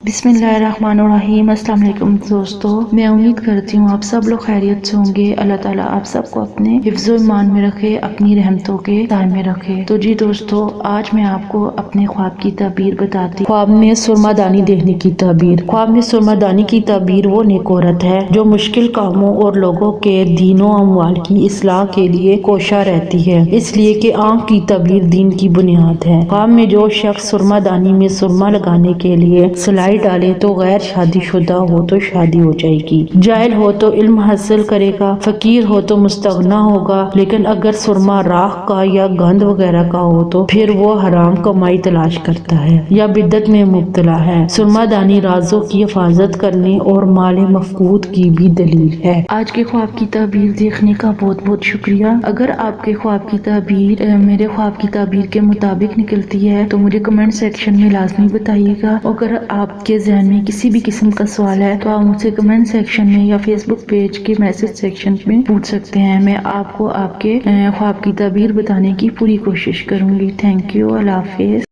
बिस्मिल्लाहिर्रहमानिर्रहीम। अस्सलाम वालेकुम दोस्तों, मैं उम्मीद करती हूँ आप सब लोग खैरियत से होंगे। अल्लाह ताला आप सबको अपने हिफ्ज़ो ईमान में रखे, अपनी रहमतों के साए में रखे। तो जी दोस्तों, आज मैं आपको अपने ख्वाब की ताबीर बताती। ख्वाब में सुरमादानी देखने की ताबीर। ख्वाब में सुरमादानी की ताबीर वो नेक औरत है जो मुश्किल कामों और लोगों के दीनों अमवाल की इस्लाह के लिए कोशा रहती है, इसलिए कि आँख की ताबीर दीन की बुनियाद है। ख्वाब में जो शख्स सुरमादानी में सुरमा लगाने के लिए सिलाई डाले तो गैर शादीशुदा हो तो शादी हो जाएगी, जाहिल हो तो इल्म हासिल करेगा, फकीर हो तो मुस्तगना होगा। लेकिन अगर सुरमा राख का या गंध वगैरह का हो तो फिर वो हराम कमाई तलाश करता है या बिद्दत में मुब्तला है। सुरमादानी राजों की हिफाजत करने और माले मफकूद की भी दलील है। आज के ख्वाब की ताबीर देखने का बहुत बहुत शुक्रिया। अगर आपके ख्वाब की ताबीर मेरे ख्वाब की ताबीर के मुताबिक निकलती है तो मुझे कमेंट सेक्शन में लाजमी बताइएगा। अगर आपके ज़हन में किसी भी किस्म का सवाल है तो आप मुझसे कमेंट सेक्शन में या फेसबुक पेज के मैसेज सेक्शन में पूछ सकते हैं। मैं आपको आपके ख्वाब की ताबीर बताने की पूरी कोशिश करूंगी। Thank you. अल्लाह हाफिज़।